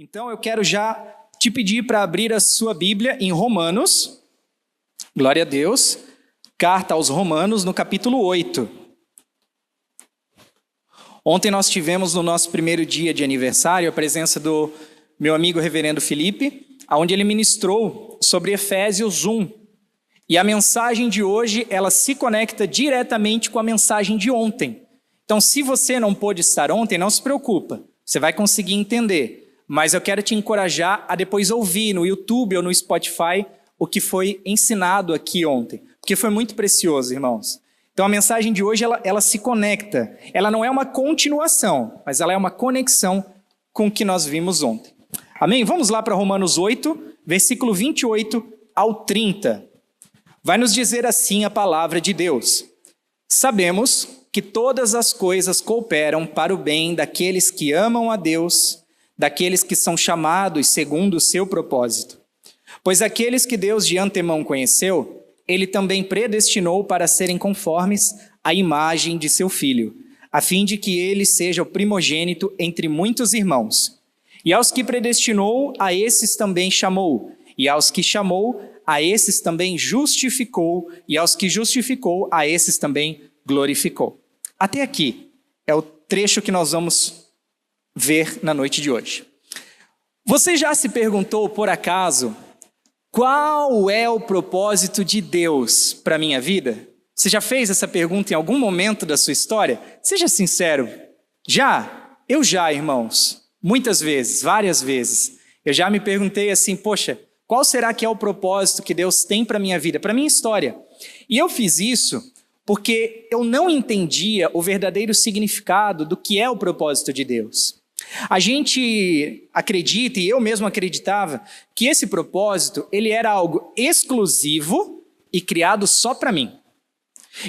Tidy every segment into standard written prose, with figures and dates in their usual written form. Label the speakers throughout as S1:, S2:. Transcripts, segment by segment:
S1: Então eu quero já te pedir para abrir a sua Bíblia em Romanos, glória a Deus, carta aos Romanos no capítulo 8. Ontem nós tivemos no nosso primeiro dia de aniversário a presença do meu amigo reverendo Felipe, onde ele ministrou sobre Efésios 1. E a mensagem de hoje, ela se conecta diretamente com a mensagem de ontem. Então, se você não pôde estar ontem, não se preocupa, você vai conseguir entender. Mas eu quero te encorajar a depois ouvir no YouTube ou no Spotify o que foi ensinado aqui ontem, porque foi muito precioso, irmãos. Então, a mensagem de hoje, ela se conecta. Ela não é uma continuação, mas ela é uma conexão com o que nós vimos ontem. Amém? Vamos lá para Romanos 8, versículo 28 ao 30. Vai nos dizer assim a palavra de Deus. Sabemos que todas as coisas cooperam para o bem daqueles que amam a Deus, daqueles que são chamados segundo o seu propósito. Pois aqueles que Deus de antemão conheceu, ele também predestinou para serem conformes à imagem de seu Filho, a fim de que ele seja o primogênito entre muitos irmãos. E aos que predestinou, a esses também chamou. E aos que chamou, a esses também justificou. E aos que justificou, a esses também glorificou. Até aqui é o trecho que nós vamos ver na noite de hoje. Você já se perguntou, por acaso, qual é o propósito de Deus para a minha vida? Você já fez essa pergunta em algum momento da sua história? Seja sincero. Já? Eu já, irmãos. Muitas vezes, várias vezes. Eu já me perguntei assim, poxa, qual será que é o propósito que Deus tem para a minha vida, para a minha história? E eu fiz isso porque eu não entendia o verdadeiro significado do que é o propósito de Deus. A gente acredita, e eu mesmo acreditava, que esse propósito, ele era algo exclusivo e criado só para mim.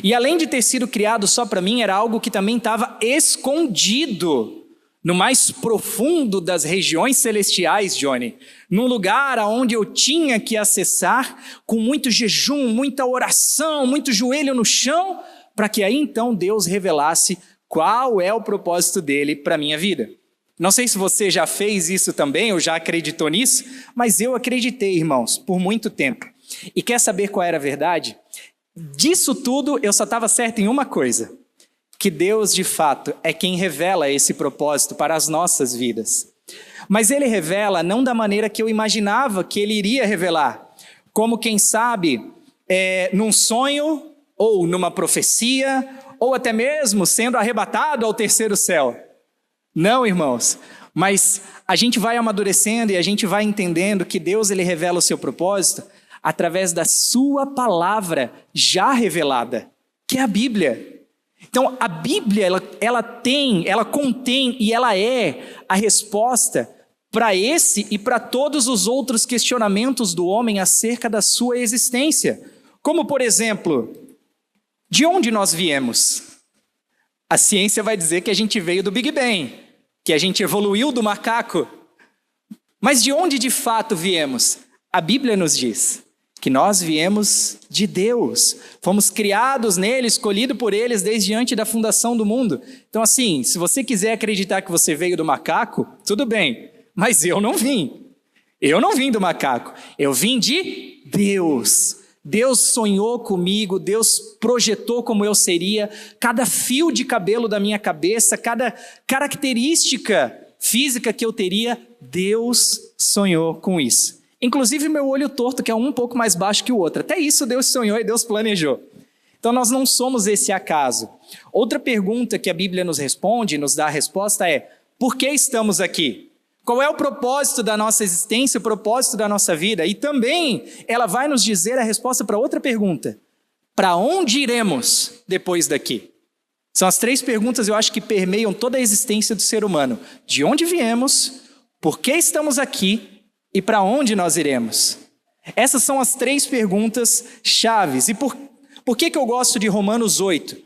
S1: E além de ter sido criado só para mim, era algo que também estava escondido no mais profundo das regiões celestiais, Johnny, num lugar onde eu tinha que acessar com muito jejum, muita oração, muito joelho no chão, para que aí então Deus revelasse qual é o propósito dele para a minha vida. Não sei se você já fez isso também, ou já acreditou nisso, mas eu acreditei, irmãos, por muito tempo. E quer saber qual era a verdade? Disso tudo eu só estava certo em uma coisa, que Deus, de fato, é quem revela esse propósito para as nossas vidas. Mas ele revela não da maneira que eu imaginava que ele iria revelar, como quem sabe, num sonho, ou numa profecia, ou até mesmo sendo arrebatado ao terceiro céu. Não, irmãos, mas a gente vai amadurecendo e a gente vai entendendo que Deus ele revela o seu propósito através da sua palavra já revelada, que é a Bíblia. Então, a Bíblia, ela contém e ela é a resposta para esse e para todos os outros questionamentos do homem acerca da sua existência. Como, por exemplo, de onde nós viemos? A ciência vai dizer que a gente veio do Big Bang, que a gente evoluiu do macaco. Mas de onde de fato viemos? A Bíblia nos diz que nós viemos de Deus, fomos criados nele, escolhidos por eles desde antes da fundação do mundo. Então assim, se você quiser acreditar que você veio do macaco, tudo bem, mas eu não vim do macaco, eu vim de Deus. Deus sonhou comigo, Deus projetou como eu seria, cada fio de cabelo da minha cabeça, cada característica física que eu teria, Deus sonhou com isso. Inclusive meu olho torto, que é um pouco mais baixo que o outro. Até isso Deus sonhou e Deus planejou. Então nós não somos esse acaso. Outra pergunta que a Bíblia nos responde, nos dá a resposta é: por que estamos aqui? Qual é o propósito da nossa existência, o propósito da nossa vida? E também ela vai nos dizer a resposta para outra pergunta: para onde iremos depois daqui? São as três perguntas, eu acho, que permeiam toda a existência do ser humano. De onde viemos? Por que estamos aqui? E para onde nós iremos? Essas são as três perguntas chaves. E por que eu gosto de Romanos 8?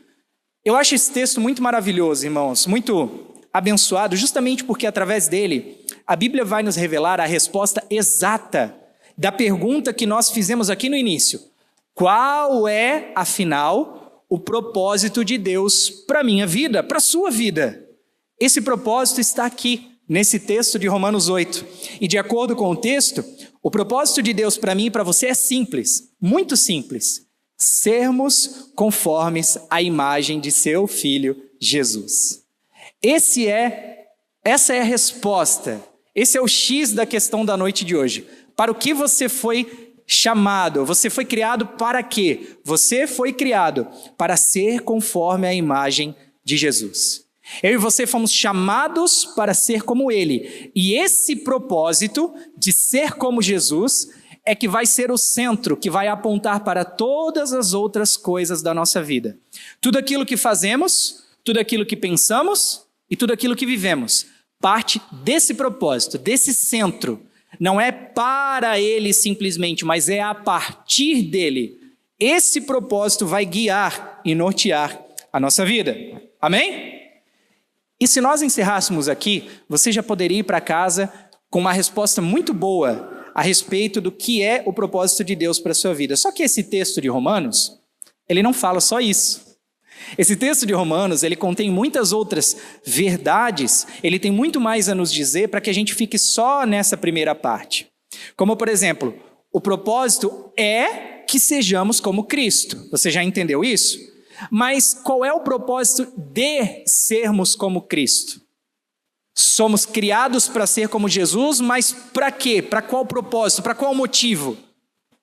S1: Eu acho esse texto muito maravilhoso, irmãos, muito abençoado, justamente porque através dele a Bíblia vai nos revelar a resposta exata da pergunta que nós fizemos aqui no início. Qual é, afinal, o propósito de Deus para a minha vida, para a sua vida? Esse propósito está aqui, nesse texto de Romanos 8. E de acordo com o texto, o propósito de Deus para mim e para você é simples, muito simples: sermos conformes à imagem de seu Filho Jesus. Essa é a resposta, esse é o X da questão da noite de hoje. Para o que você foi chamado? Você foi criado para quê? Você foi criado para ser conforme a imagem de Jesus. Eu e você fomos chamados para ser como Ele. E esse propósito de ser como Jesus é que vai ser o centro, que vai apontar para todas as outras coisas da nossa vida. Tudo aquilo que fazemos, tudo aquilo que pensamos e tudo aquilo que vivemos parte desse propósito, desse centro. Não é para Ele simplesmente, mas é a partir dele. Esse propósito vai guiar e nortear a nossa vida. Amém? E se nós encerrássemos aqui, você já poderia ir para casa com uma resposta muito boa a respeito do que é o propósito de Deus para a sua vida. Só que esse texto de Romanos, ele não fala só isso. Esse texto de Romanos, ele contém muitas outras verdades, ele tem muito mais a nos dizer para que a gente fique só nessa primeira parte. Como, por exemplo, o propósito é que sejamos como Cristo. Você já entendeu isso? Mas qual é o propósito de sermos como Cristo? Somos criados para ser como Jesus, mas para quê? Para qual propósito? Para qual motivo?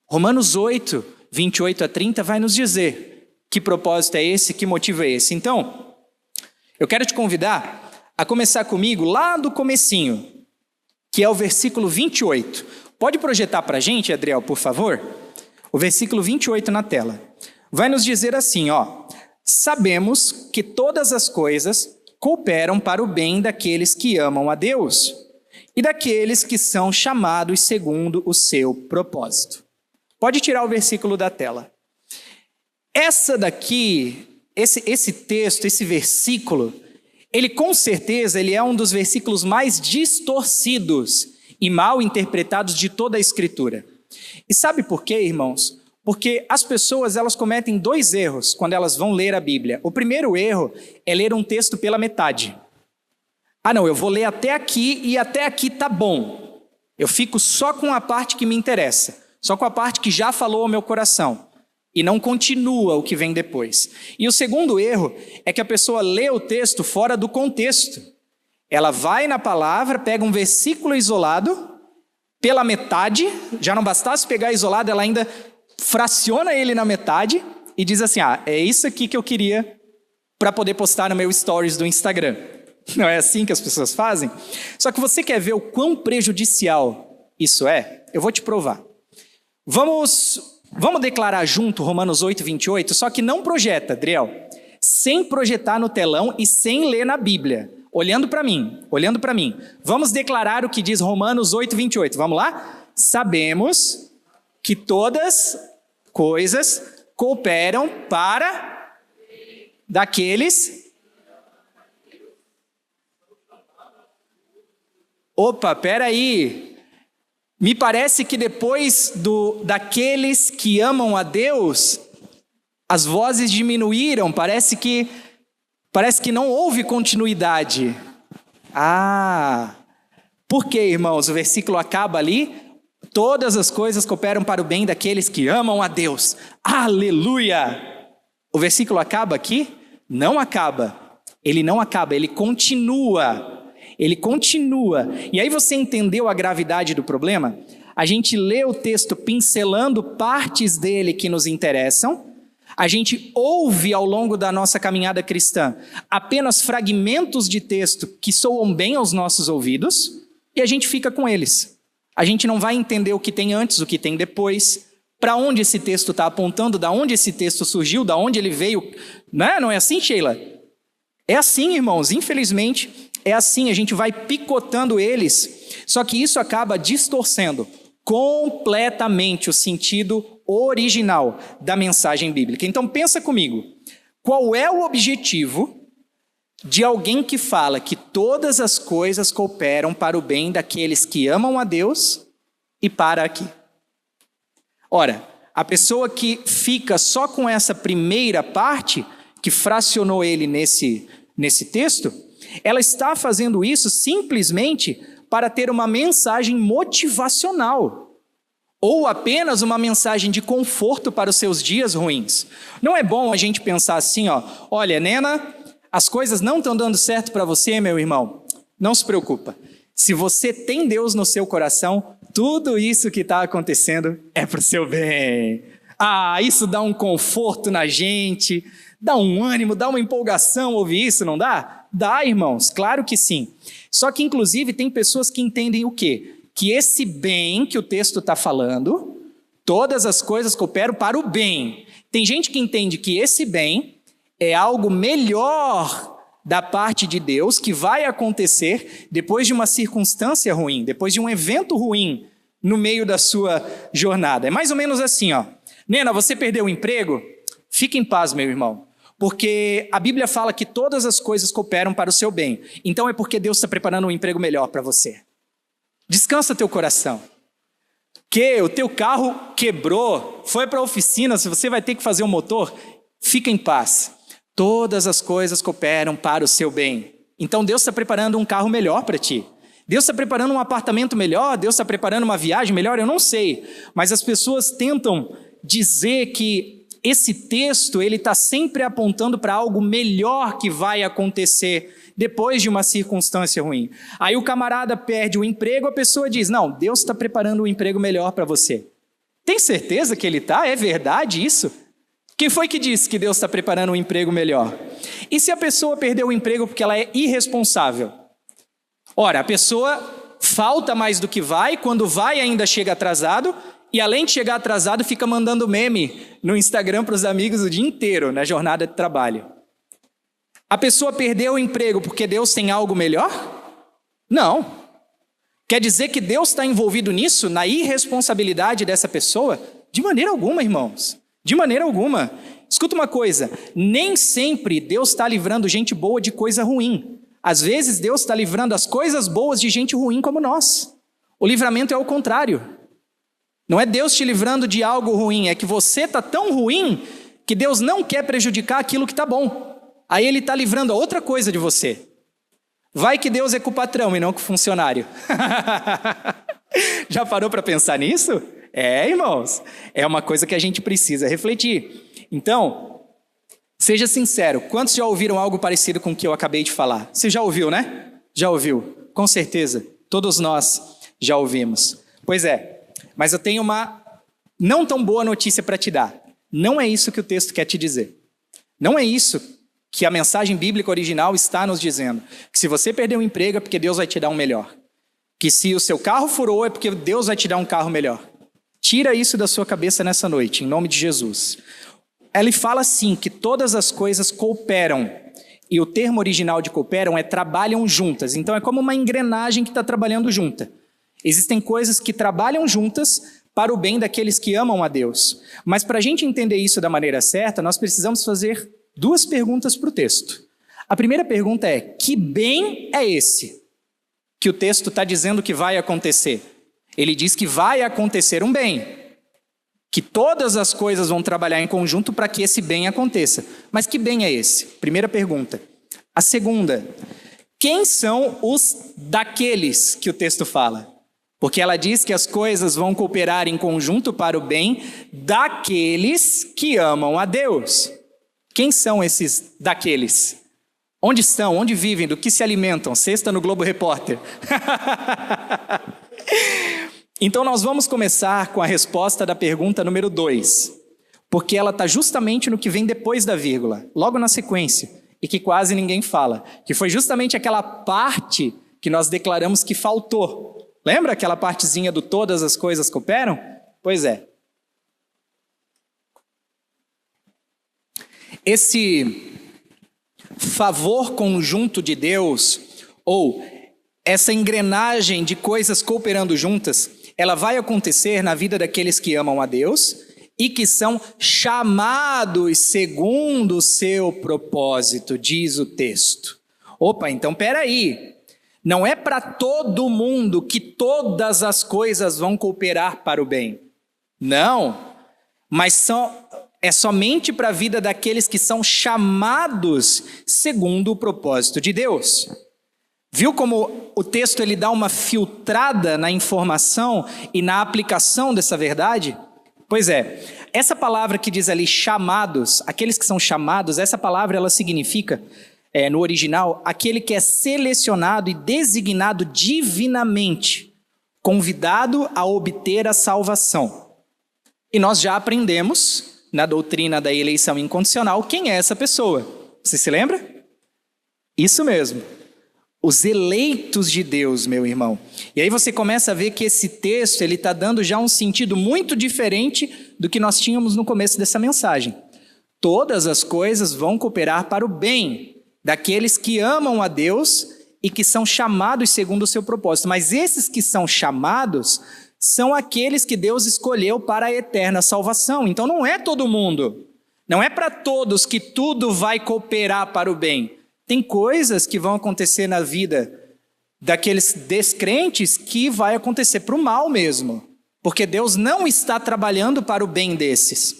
S1: Romanos 8, 28 a 30 vai nos dizer que propósito é esse, que motivo é esse. Então, eu quero te convidar a começar comigo lá do comecinho, que é o versículo 28. Pode projetar para a gente, Adriel, por favor? O versículo 28 na tela. Vai nos dizer assim, ó: sabemos que todas as coisas cooperam para o bem daqueles que amam a Deus e daqueles que são chamados segundo o seu propósito. Pode tirar o versículo da tela. Essa daqui, esse texto, esse versículo, ele com certeza ele é um dos versículos mais distorcidos e mal interpretados de toda a Escritura. E sabe por quê, irmãos? Porque as pessoas, elas cometem dois erros quando elas vão ler a Bíblia. O primeiro erro é ler um texto pela metade. Ah, não, eu vou ler até aqui e até aqui tá bom. Eu fico só com a parte que me interessa, só com a parte que já falou ao meu coração. E não continua o que vem depois. E o segundo erro é que a pessoa lê o texto fora do contexto. Ela vai na palavra, pega um versículo isolado, pela metade, já não bastasse pegar isolado, ela ainda fraciona ele na metade e diz assim: ah, é isso aqui que eu queria para poder postar no meu stories do Instagram. Não é assim que as pessoas fazem? Só que você quer ver o quão prejudicial isso é? Eu vou te provar. Vamos declarar junto Romanos 8, 28, só que não projeta, Adriel, sem projetar no telão e sem ler na Bíblia, olhando para mim. Vamos declarar o que diz Romanos 8, 28, vamos lá? Sabemos que todas coisas cooperam para daqueles... Opa, peraí... Me parece que depois daqueles que amam a Deus, as vozes diminuíram, parece que não houve continuidade. Ah, por quê, irmãos? O versículo acaba ali: todas as coisas cooperam para o bem daqueles que amam a Deus. Aleluia! O versículo acaba aqui? Não acaba. Ele não acaba, ele continua. Ele continua. E aí você entendeu a gravidade do problema? A gente lê o texto pincelando partes dele que nos interessam. A gente ouve ao longo da nossa caminhada cristã apenas fragmentos de texto que soam bem aos nossos ouvidos e a gente fica com eles. A gente não vai entender o que tem antes, o que tem depois, para onde esse texto está apontando, da onde esse texto surgiu, da onde ele veio. Não é assim, Sheila? É assim, irmãos, infelizmente é assim, a gente vai picotando eles, só que isso acaba distorcendo completamente o sentido original da mensagem bíblica. Então pensa comigo, qual é o objetivo de alguém que fala que todas as coisas cooperam para o bem daqueles que amam a Deus e para aqui? Ora, a pessoa que fica só com essa primeira parte, que fracionou ele nesse texto, ela está fazendo isso simplesmente para ter uma mensagem motivacional, ou apenas uma mensagem de conforto para os seus dias ruins. Não é bom a gente pensar assim, olha, Nena, as coisas não estão dando certo para você, meu irmão. Não se preocupa. Se você tem Deus no seu coração, tudo isso que está acontecendo é para o seu bem. Isso dá um conforto na gente, dá um ânimo, dá uma empolgação ouvir isso, não dá? Dá, irmãos, claro que sim. Só que, inclusive, tem pessoas que entendem o quê? Que esse bem que o texto está falando, todas as coisas cooperam para o bem. Tem gente que entende que esse bem é algo melhor da parte de Deus que vai acontecer depois de uma circunstância ruim, depois de um evento ruim no meio da sua jornada. É mais ou menos assim, Nena, você perdeu o emprego? Fique em paz, meu irmão, porque a Bíblia fala que todas as coisas cooperam para o seu bem. Então é porque Deus está preparando um emprego melhor para você. Descansa teu coração. Que o teu carro quebrou, foi para a oficina, se você vai ter que fazer um motor, fica em paz. Todas as coisas cooperam para o seu bem. Então Deus está preparando um carro melhor para ti. Deus está preparando um apartamento melhor, Deus está preparando uma viagem melhor, eu não sei. Mas as pessoas tentam dizer que esse texto ele está sempre apontando para algo melhor que vai acontecer depois de uma circunstância ruim. Aí o camarada perde o emprego, a pessoa diz, não, Deus está preparando um emprego melhor para você. Tem certeza que ele está? É verdade isso? Quem foi que disse que Deus está preparando um emprego melhor? E se a pessoa perdeu o emprego porque ela é irresponsável? Ora, a pessoa falta mais do que vai, quando vai ainda chega atrasado, e além de chegar atrasado, fica mandando meme no Instagram para os amigos o dia inteiro, na jornada de trabalho. A pessoa perdeu o emprego porque Deus tem algo melhor? Não. Quer dizer que Deus está envolvido nisso, na irresponsabilidade dessa pessoa? De maneira alguma, irmãos. De maneira alguma. Escuta uma coisa, nem sempre Deus está livrando gente boa de coisa ruim. Às vezes Deus está livrando as coisas boas de gente ruim como nós. O livramento é o contrário. Não é Deus te livrando de algo ruim, é que você está tão ruim que Deus não quer prejudicar aquilo que está bom. Aí Ele está livrando a outra coisa de você. Vai que Deus é com o patrão e não com o funcionário. Já parou para pensar nisso? Irmãos, é uma coisa que a gente precisa refletir. Então, seja sincero, quantos já ouviram algo parecido com o que eu acabei de falar? Você já ouviu, né? Já ouviu, com certeza, todos nós já ouvimos. Pois é, mas eu tenho uma não tão boa notícia para te dar. Não é isso que o texto quer te dizer. Não é isso que a mensagem bíblica original está nos dizendo. Que se você perder um emprego é porque Deus vai te dar um melhor. Que se o seu carro furou é porque Deus vai te dar um carro melhor. Tira isso da sua cabeça nessa noite, em nome de Jesus. Ele fala assim, que todas as coisas cooperam. E o termo original de cooperam é trabalham juntas. Então é como uma engrenagem que está trabalhando junta. Existem coisas que trabalham juntas para o bem daqueles que amam a Deus. Mas para a gente entender isso da maneira certa, nós precisamos fazer duas perguntas para o texto. A primeira pergunta é, que bem é esse que o texto está dizendo que vai acontecer? Ele diz que vai acontecer um bem, que todas as coisas vão trabalhar em conjunto para que esse bem aconteça. Mas que bem é esse? Primeira pergunta. A segunda, quem são os daqueles que o texto fala? Porque ela diz que as coisas vão cooperar em conjunto para o bem daqueles que amam a Deus. Quem são esses daqueles? Onde estão? Onde vivem? Do que se alimentam? Sexta no Globo Repórter. Então nós vamos começar com a resposta da pergunta número 2, porque ela está justamente no que vem depois da vírgula, logo na sequência, e que quase ninguém fala, que foi justamente aquela parte que nós declaramos que faltou. Lembra aquela partezinha do todas as coisas cooperam? Pois é. Esse favor conjunto de Deus, ou essa engrenagem de coisas cooperando juntas, ela vai acontecer na vida daqueles que amam a Deus e que são chamados segundo o seu propósito, diz o texto. Opa, então peraí, não é para todo mundo que todas as coisas vão cooperar para o bem. Não, mas É somente para a vida daqueles que são chamados segundo o propósito de Deus. Viu como o texto ele dá uma filtrada na informação e na aplicação dessa verdade? Pois é, essa palavra que diz ali chamados, aqueles que são chamados, essa palavra ela significa, no original, aquele que é selecionado e designado divinamente, convidado a obter a salvação. E nós já aprendemos, na doutrina da eleição incondicional, quem é essa pessoa. Você se lembra? Isso mesmo. Os eleitos de Deus, meu irmão. E aí você começa a ver que esse texto ele está dando já um sentido muito diferente do que nós tínhamos no começo dessa mensagem. Todas as coisas vão cooperar para o bem daqueles que amam a Deus e que são chamados segundo o seu propósito. Mas esses que são chamados são aqueles que Deus escolheu para a eterna salvação. Então não é todo mundo. Não é para todos que tudo vai cooperar para o bem. Tem coisas que vão acontecer na vida daqueles descrentes que vai acontecer para o mal mesmo, porque Deus não está trabalhando para o bem desses.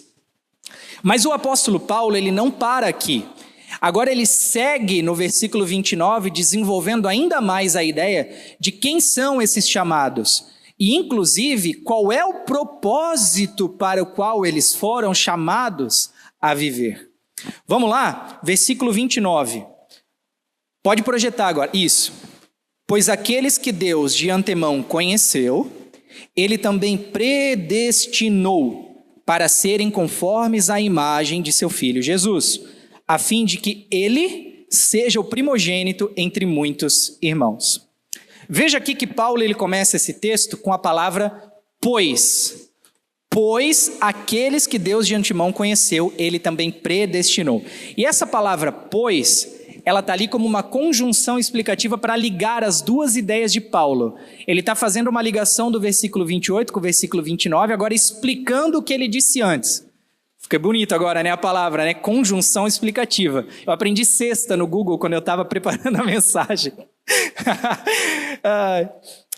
S1: Mas o apóstolo Paulo, ele não para aqui. Agora ele segue no versículo 29, desenvolvendo ainda mais a ideia de quem são esses chamados. E inclusive, qual é o propósito para o qual eles foram chamados a viver. Vamos lá? Versículo 29. Pode projetar agora, isso. Pois aqueles que Deus de antemão conheceu, ele também predestinou para serem conformes à imagem de seu Filho Jesus, a fim de que ele seja o primogênito entre muitos irmãos. Veja aqui que Paulo ele começa esse texto com a palavra pois. Pois aqueles que Deus de antemão conheceu, ele também predestinou. E essa palavra pois, ela está ali como uma conjunção explicativa para ligar as duas ideias de Paulo. Ele está fazendo uma ligação do versículo 28 com o versículo 29, agora explicando o que ele disse antes. Fica bonito agora, né, a palavra, né? Conjunção explicativa. Eu aprendi sexta no Google quando eu estava preparando a mensagem.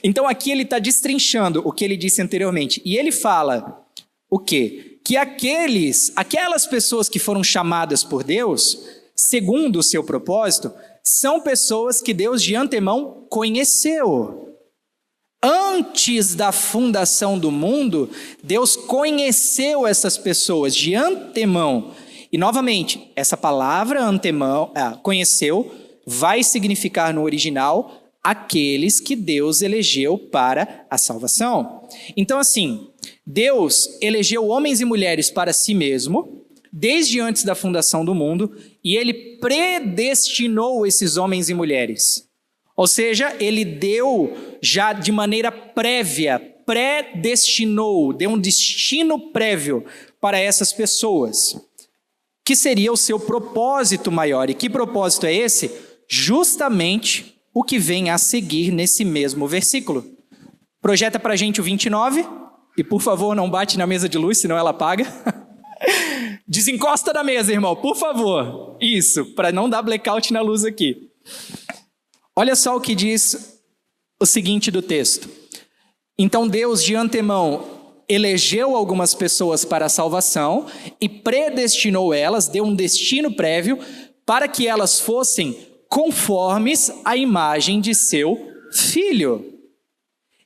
S1: Então aqui ele está destrinchando o que ele disse anteriormente. E ele fala o quê? Que aquelas pessoas que foram chamadas por Deus, segundo o seu propósito, são pessoas que Deus de antemão conheceu. Antes da fundação do mundo, Deus conheceu essas pessoas de antemão. E novamente, essa palavra antemão, conheceu, vai significar no original aqueles que Deus elegeu para a salvação. Então assim, Deus elegeu homens e mulheres para si mesmo, desde antes da fundação do mundo, e ele predestinou esses homens e mulheres. Ou seja, ele deu já de maneira prévia, predestinou, deu um destino prévio para essas pessoas, que seria o seu propósito maior. E que propósito é esse? Justamente o que vem a seguir nesse mesmo versículo. Projeta para a gente o 29, e por favor não bate na mesa de luz, senão ela apaga. Desencosta da mesa, irmão, por favor. Isso, para não dar blackout na luz aqui. Olha só o que diz o seguinte do texto. Então Deus de antemão elegeu algumas pessoas para a salvação e predestinou elas, deu um destino prévio para que elas fossem conformes à imagem de seu Filho.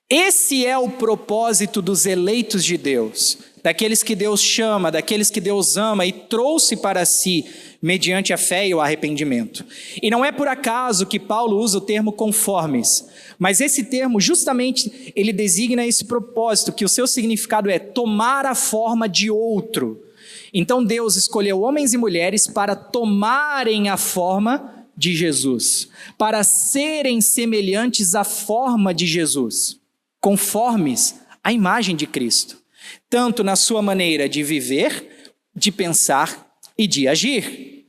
S1: Esse é o propósito dos eleitos de Deus, daqueles que Deus chama, daqueles que Deus ama e trouxe para si, mediante a fé e o arrependimento. E não é por acaso que Paulo usa o termo conformes, mas esse termo justamente ele designa esse propósito, que o seu significado é tomar a forma de outro. Então Deus escolheu homens e mulheres para tomarem a forma de Jesus, para serem semelhantes à forma de Jesus, conformes à imagem de Cristo, tanto na sua maneira de viver, de pensar e de agir.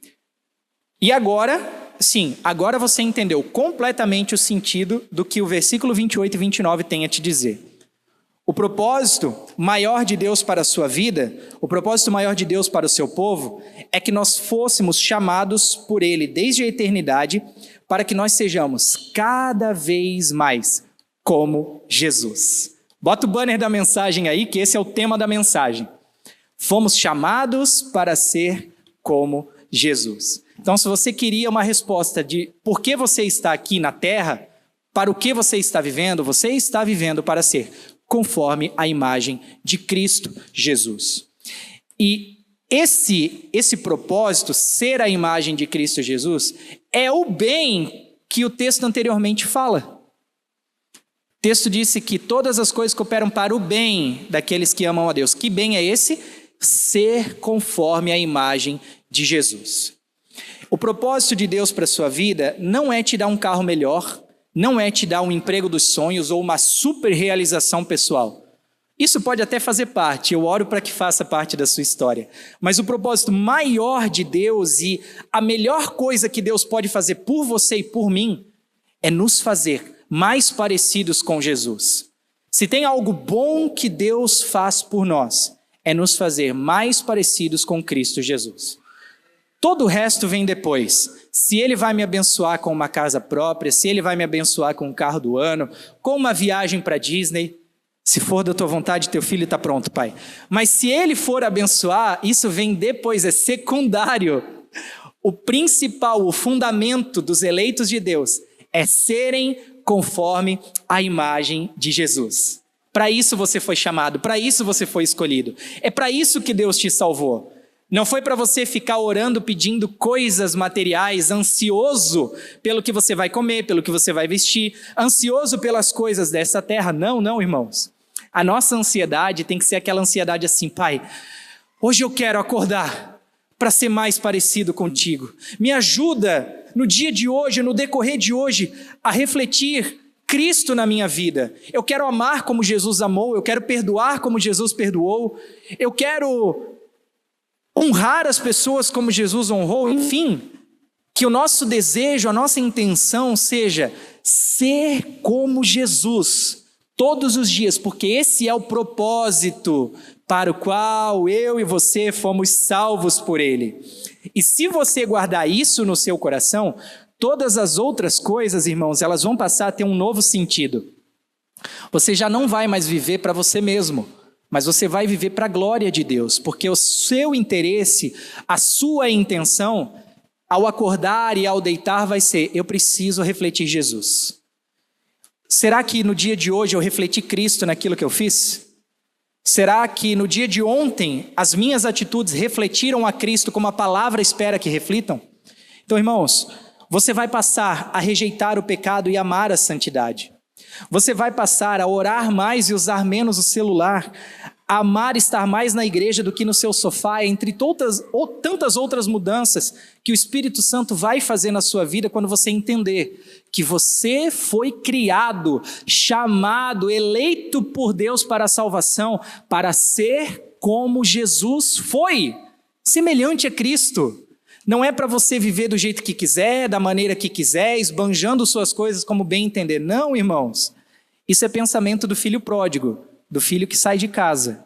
S1: E agora, sim, agora você entendeu completamente o sentido do que o versículo 28 e 29 tem a te dizer. O propósito maior de Deus para a sua vida, o propósito maior de Deus para o seu povo, é que nós fôssemos chamados por Ele desde a eternidade, para que nós sejamos cada vez mais como Jesus. Bota o banner da mensagem aí, que esse é o tema da mensagem. Fomos chamados para ser como Jesus. Então, se você queria uma resposta de por que você está aqui na terra, para o que você está vivendo para ser conforme a imagem de Cristo Jesus. E esse propósito, ser a imagem de Cristo Jesus, é o bem que o texto anteriormente fala. O texto disse que todas as coisas cooperam para o bem daqueles que amam a Deus. Que bem é esse? Ser conforme a imagem de Jesus. O propósito de Deus para a sua vida não é te dar um carro melhor, não é te dar um emprego dos sonhos ou uma super realização pessoal. Isso pode até fazer parte, eu oro para que faça parte da sua história. Mas o propósito maior de Deus e a melhor coisa que Deus pode fazer por você e por mim é nos fazer mais parecidos com Jesus. Se tem algo bom que Deus faz por nós, é nos fazer mais parecidos com Cristo Jesus. Todo o resto vem depois. Se Ele vai me abençoar com uma casa própria, se Ele vai me abençoar com um carro do ano, com uma viagem para Disney, se for da tua vontade, teu filho está pronto, pai. Mas se Ele for abençoar, isso vem depois, é secundário. O principal, o fundamento dos eleitos de Deus é serem conforme a imagem de Jesus. Para isso você foi chamado, para isso você foi escolhido. É para isso que Deus te salvou. Não foi para você ficar orando, pedindo coisas materiais, ansioso pelo que você vai comer, pelo que você vai vestir, ansioso pelas coisas dessa terra. Não, irmãos. A nossa ansiedade tem que ser aquela ansiedade assim, Pai, hoje eu quero acordar para ser mais parecido contigo. Me ajuda no dia de hoje, no decorrer de hoje, a refletir Cristo na minha vida. Eu quero amar como Jesus amou, eu quero perdoar como Jesus perdoou, eu quero honrar as pessoas como Jesus honrou, enfim, que o nosso desejo, a nossa intenção seja ser como Jesus todos os dias, porque esse é o propósito para o qual eu e você fomos salvos por Ele. E se você guardar isso no seu coração, todas as outras coisas, irmãos, elas vão passar a ter um novo sentido. Você já não vai mais viver para você mesmo, mas você vai viver para a glória de Deus, porque o seu interesse, a sua intenção, ao acordar e ao deitar vai ser, eu preciso refletir Jesus. Será que no dia de hoje eu refleti Cristo naquilo que eu fiz? Será que no dia de ontem as minhas atitudes refletiram a Cristo como a palavra espera que reflitam? Então, irmãos, você vai passar a rejeitar o pecado e amar a santidade. Você vai passar a orar mais e usar menos o celular, a amar estar mais na igreja do que no seu sofá, entre tantas outras mudanças que o Espírito Santo vai fazer na sua vida quando você entender que você foi criado, chamado, eleito por Deus para a salvação, para ser como Jesus foi, semelhante a Cristo. Não é para você viver do jeito que quiser, da maneira que quiser, esbanjando suas coisas como bem entender. Não, irmãos. Isso é pensamento do filho pródigo, do filho que sai de casa.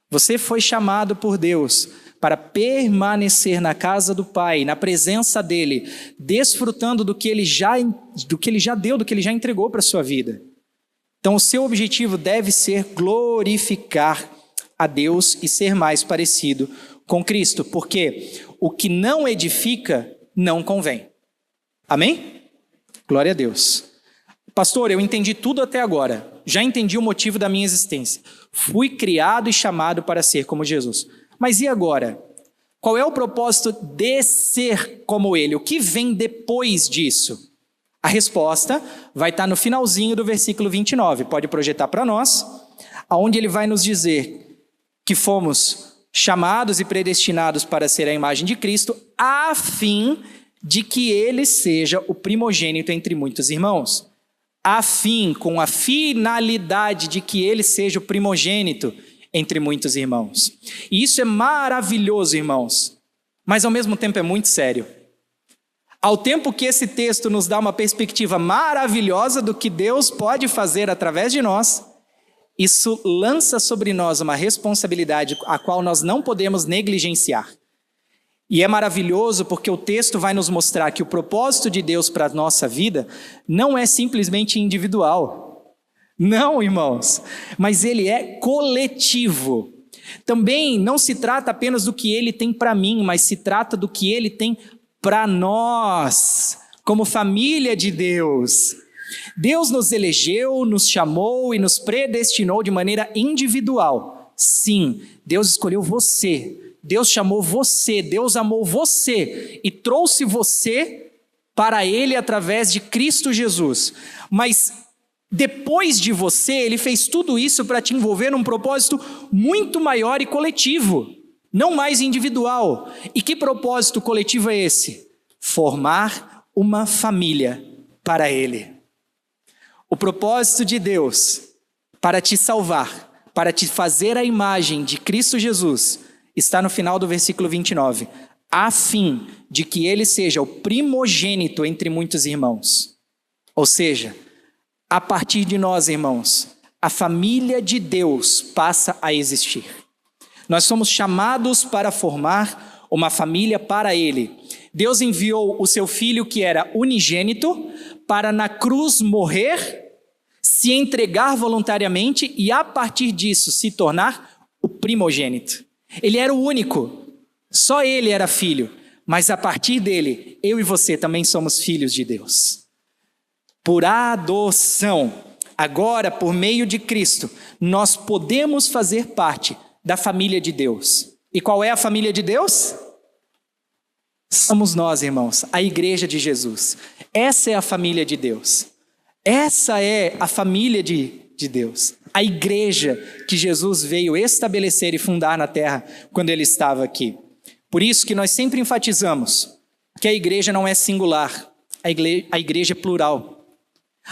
S1: Você foi chamado por Deus para permanecer na casa do Pai, na presença dEle, desfrutando do que Ele já deu, do que Ele já entregou para a sua vida. Então o seu objetivo deve ser glorificar a Deus e ser mais parecido com Cristo, porque o que não edifica não convém. Amém? Glória a Deus. Pastor, eu entendi tudo até agora, já entendi o motivo da minha existência. Fui criado e chamado para ser como Jesus. Mas e agora? Qual é o propósito de ser como Ele? O que vem depois disso? A resposta vai estar no finalzinho do versículo 29. Pode projetar para nós, onde Ele vai nos dizer que fomos chamados e predestinados para ser a imagem de Cristo, a fim de que Ele seja o primogênito entre muitos irmãos. A fim, com a finalidade de que Ele seja o primogênito entre muitos irmãos. E isso é maravilhoso, irmãos, mas ao mesmo tempo é muito sério. Ao tempo que esse texto nos dá uma perspectiva maravilhosa do que Deus pode fazer através de nós, isso lança sobre nós uma responsabilidade a qual nós não podemos negligenciar. E é maravilhoso porque o texto vai nos mostrar que o propósito de Deus para a nossa vida não é simplesmente individual. Não, irmãos, mas ele é coletivo. Também não se trata apenas do que ele tem para mim, mas se trata do que ele tem para nós, como família de Deus. Deus nos elegeu, nos chamou e nos predestinou de maneira individual. Sim, Deus escolheu você, Deus chamou você, Deus amou você e trouxe você para Ele através de Cristo Jesus. Mas depois de você, Ele fez tudo isso para te envolver num propósito muito maior e coletivo, não mais individual. E que propósito coletivo é esse? Formar uma família para Ele. O propósito de Deus para te salvar, para te fazer a imagem de Cristo Jesus, está no final do versículo 29, a fim de que ele seja o primogênito entre muitos irmãos. Ou seja, a partir de nós, irmãos, a família de Deus passa a existir. Nós somos chamados para formar uma família para Ele. Deus enviou o seu Filho, que era unigênito, para na cruz morrer, se entregar voluntariamente e a partir disso se tornar o primogênito. Ele era o único, só ele era filho, mas a partir dele, eu e você também somos filhos de Deus. Por adoção, agora por meio de Cristo, nós podemos fazer parte da família de Deus. E qual é a família de Deus? Somos nós, irmãos, a igreja de Jesus. Essa é a família de Deus. Essa é a família de Deus. A igreja que Jesus veio estabelecer e fundar na terra quando ele estava aqui. Por isso que nós sempre enfatizamos que a igreja não é singular, a igreja é plural.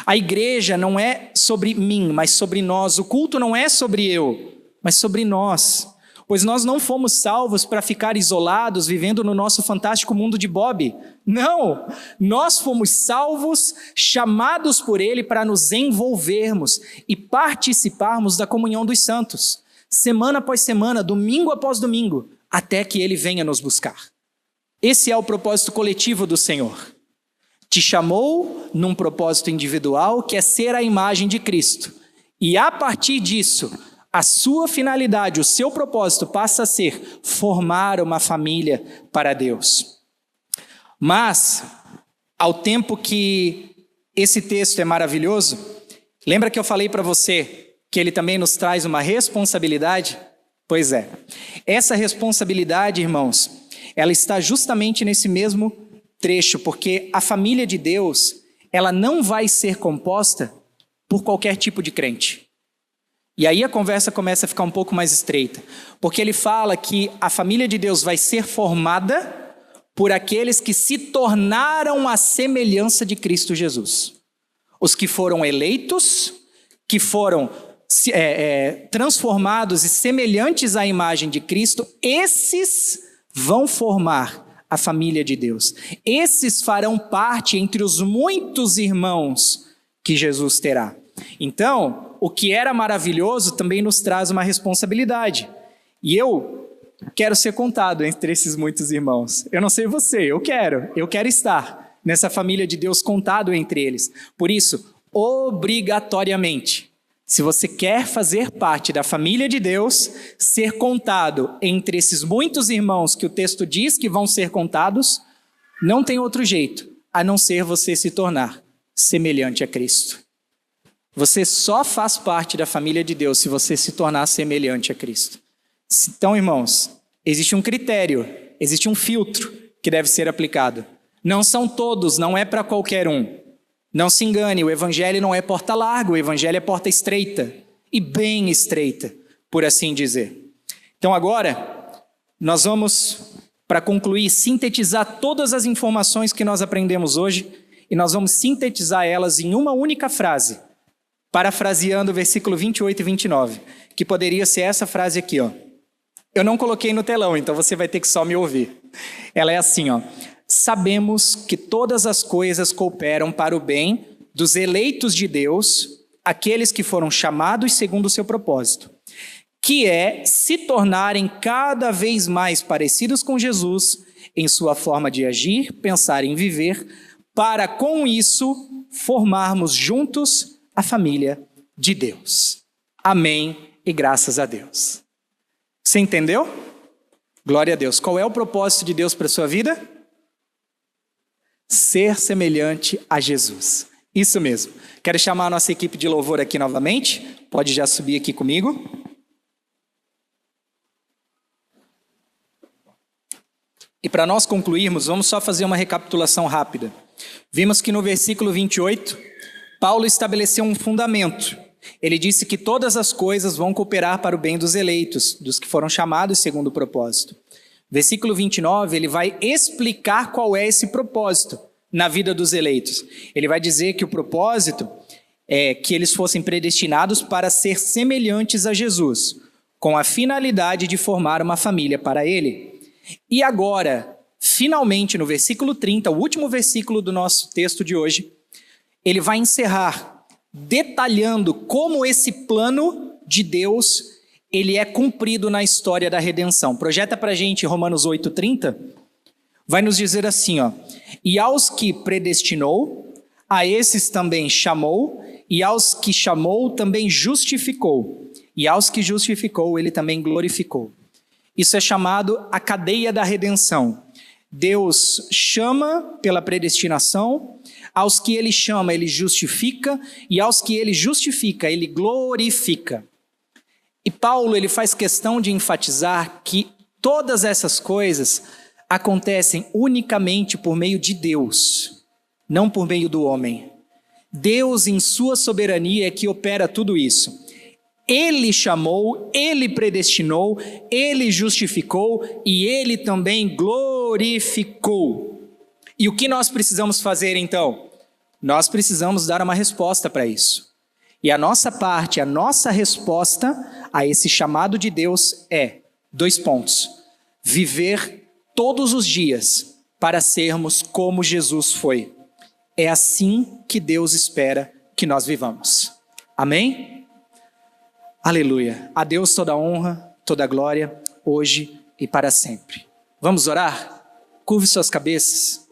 S1: A igreja não é sobre mim, mas sobre nós. O culto não é sobre eu, mas sobre nós. Pois nós não fomos salvos para ficar isolados, vivendo no nosso fantástico mundo de Bob. Não! Nós fomos salvos, chamados por Ele para nos envolvermos e participarmos da comunhão dos santos, semana após semana, domingo após domingo, até que Ele venha nos buscar. Esse é o propósito coletivo do Senhor. Te chamou num propósito individual, que é ser a imagem de Cristo. E a partir disso, a sua finalidade, o seu propósito passa a ser formar uma família para Deus. Mas, ao tempo que esse texto é maravilhoso, lembra que eu falei para você que ele também nos traz uma responsabilidade? Pois é. Essa responsabilidade, irmãos, ela está justamente nesse mesmo trecho, porque a família de Deus, ela não vai ser composta por qualquer tipo de crente. E aí a conversa começa a ficar um pouco mais estreita, porque ele fala que a família de Deus vai ser formada por aqueles que se tornaram a semelhança de Cristo Jesus. Os que foram eleitos, que foram transformados e semelhantes à imagem de Cristo, esses vão formar a família de Deus. Esses farão parte entre os muitos irmãos que Jesus terá. Então, o que era maravilhoso também nos traz uma responsabilidade. E eu quero ser contado entre esses muitos irmãos. Eu não sei você, eu quero estar nessa família de Deus contado entre eles. Por isso, obrigatoriamente, se você quer fazer parte da família de Deus, ser contado entre esses muitos irmãos que o texto diz que vão ser contados, não tem outro jeito, a não ser você se tornar semelhante a Cristo. Você só faz parte da família de Deus se você se tornar semelhante a Cristo. Então, irmãos, existe um critério, existe um filtro que deve ser aplicado. Não são todos, não é para qualquer um. Não se engane, o evangelho não é porta larga, o evangelho é porta estreita, e bem estreita, por assim dizer. Então agora, nós vamos, para concluir, sintetizar todas as informações que nós aprendemos hoje, e nós vamos sintetizar elas em uma única frase, parafraseando o versículo 28 e 29, que poderia ser essa frase aqui, ó. Eu não coloquei no telão, então você vai ter que só me ouvir. Ela é assim, ó. Sabemos que todas as coisas cooperam para o bem dos eleitos de Deus, aqueles que foram chamados segundo o seu propósito, que é se tornarem cada vez mais parecidos com Jesus em sua forma de agir, pensar e viver, para com isso formarmos juntos a família de Deus. Amém e graças a Deus. Você entendeu? Glória a Deus. Qual é o propósito de Deus para a sua vida? Ser semelhante a Jesus. Isso mesmo. Quero chamar a nossa equipe de louvor aqui novamente. Pode já subir aqui comigo. E para nós concluirmos, vamos só fazer uma recapitulação rápida. Vimos que no versículo 28, Paulo estabeleceu um fundamento. Ele disse que todas as coisas vão cooperar para o bem dos eleitos, dos que foram chamados segundo o propósito. Versículo 29, ele vai explicar qual é esse propósito na vida dos eleitos. Ele vai dizer que o propósito é que eles fossem predestinados para ser semelhantes a Jesus, com a finalidade de formar uma família para ele. E agora, finalmente, no versículo 30, o último versículo do nosso texto de hoje, ele vai encerrar detalhando como esse plano de Deus ele é cumprido na história da redenção. Projeta para a gente Romanos 8:30, vai nos dizer assim, ó: e aos que predestinou, a esses também chamou, e aos que chamou também justificou, e aos que justificou ele também glorificou. Isso é chamado a cadeia da redenção. Deus chama pela predestinação, aos que ele chama, ele justifica, e aos que ele justifica, ele glorifica. E Paulo, ele faz questão de enfatizar que todas essas coisas acontecem unicamente por meio de Deus, não por meio do homem. Deus, em sua soberania, é que opera tudo isso. Ele chamou, ele predestinou, ele justificou e ele também glorificou. E o que nós precisamos fazer então? Nós precisamos dar uma resposta para isso. E a nossa parte, a nossa resposta a esse chamado de Deus é, 2 pontos: viver todos os dias para sermos como Jesus foi. É assim que Deus espera que nós vivamos. Amém? Aleluia. A Deus toda a honra, toda a glória, hoje e para sempre. Vamos orar? Curve suas cabeças.